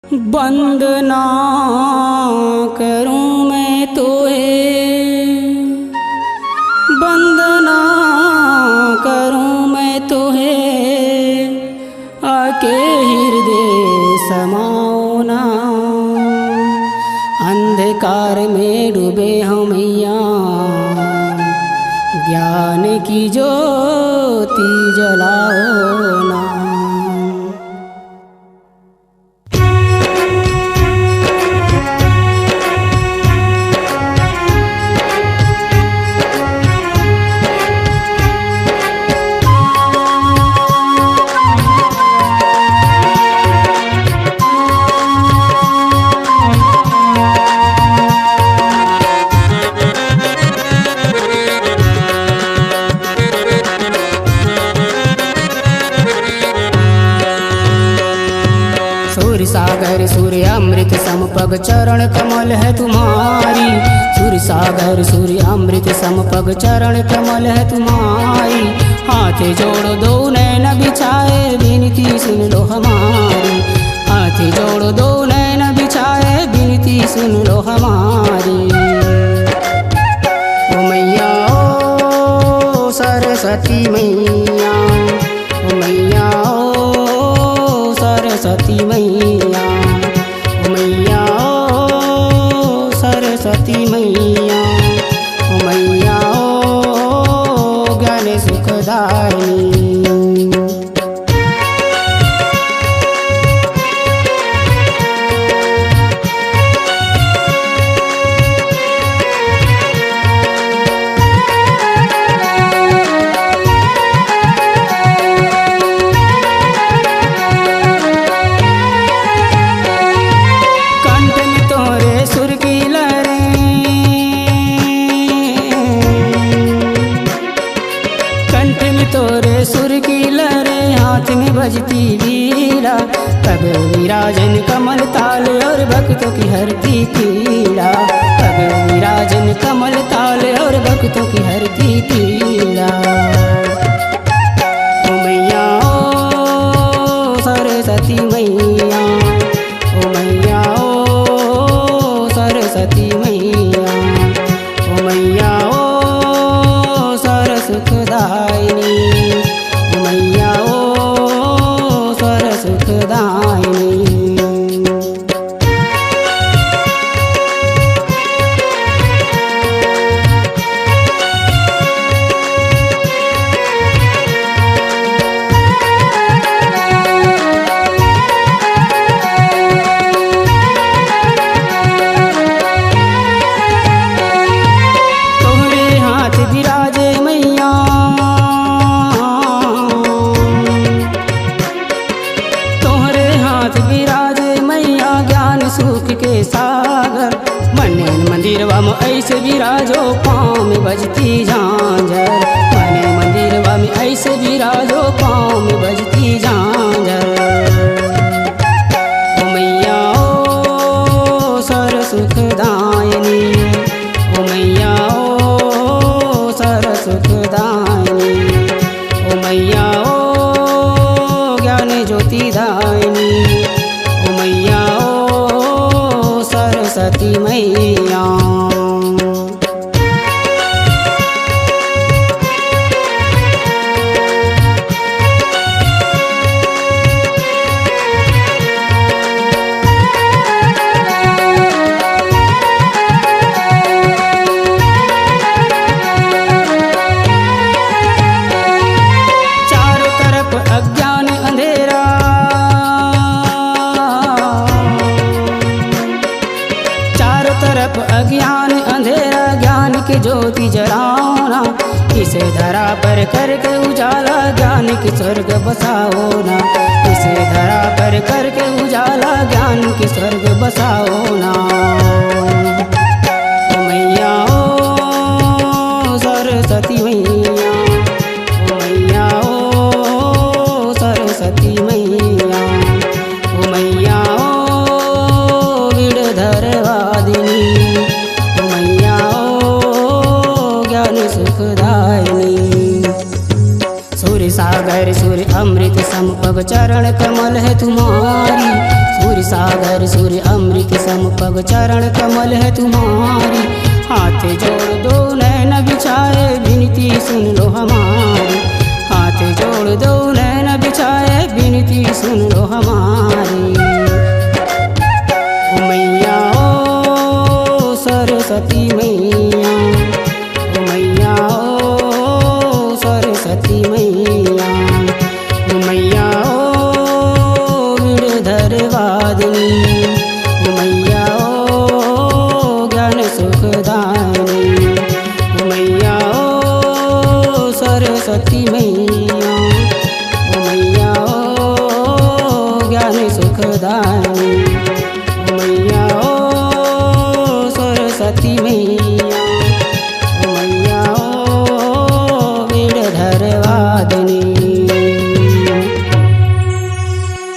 वंदना करूं मैं तोहे, वंदना करूं मैं तोहे, आके हृदय समाओ ना। अंधकार में डूबे हम मैया, ज्ञान की ज्योति जलाओ ना। सूर्य सागर सूर्य अमृत समपग चरण कमल है तुम्हारी। सूर्य सागर सूर्य अमृत समपग चरण कमल है तुम्हारी। हाथ जोड़ दो नैन बिछाए विनती सुन लो हमारी। हाथ जोड़ दो नैन बिछाए विनती सुन लो हमारी। ओ मैया ओ सरस्वती मैया, ओ मैया ओ सरस्वती मैया, ओ मैया ओ सरस्वती मैया, ओ मैया ओ ज्ञान सुखदायिनी। तोरे सुर की लहरें हाथ में बजती वीणा, तब विराजन कमल ताल और भक्तों की हरती पीड़ा। तब विराजन कमल ताल और भक्तों की हरती पीड़ा। ओ मैया ओ सरस्वती मैया, ओ मैया ओ सरस्वती मैया, ओ मैया ओ सरस सुखदायिनी, ओ मैया ओ सरस सुखदायिनी। तोहरे हाथ विराजे मैया, तोहरे हाथ विराजे मैया ज्ञान सुख के सागर। मने मंदिरवा में ऐसे विराजो पाँव में बजती झांझर। मने मंदिरवा में ऐसे विराजो पाँव में बजती झांझर। ओ मैया ओ सरस सुखदायिनी, ओ मैया ओ सरस सुखदायिनी, ओ मैया ओ ज्ञान ज्योति दायिनी, ओ मैया ओ सरस्वती मैया। चारों तरफ अज्ञान अंधेरा, चारों तरफ अज्ञान अंधेरा, ज्ञान की ज्योति जलाओ ना। इसे धरा पर करके उजाला ज्ञान की स्वर्ग बसाओ ना। इसे धरा पर करके उजाला ज्ञान की स्वर्ग बसाओ ना। ओ मैया ओ सरस्वती मैया, ओ मैया ओ सरस्वती मैया, ओ मैया ओ वीणधरवादिनी, ओ मैया ओ ज्ञान सुखदायिनी। सूर्य सागर सूर्य अमृत समपग चरण कमल है तुम्हारी। सूर्य सागर सूर्य अमृत सम पग चरण कमल है तुम्हारी। हाथ जोड़ दो नैन बिछाए विनती सुन लो हमारी। हाथ जोड़ दो नैन बिछाए विनती सुन लो हमारी। ओ मैया ओ सरस्वती मैया, ओ मैया ओ सरस्वती मैया, ओ मैया ओ गिरधर वादिनी, ओ मैया ओ ज्ञान सुखदानी, ओ मैया ओ सरस्वती मैया, ओ मैया ओ ज्ञान सुखदानी, ओ मैया ओ सरस्वती मैया, ओ मैया ओ गिरधर वादिनी।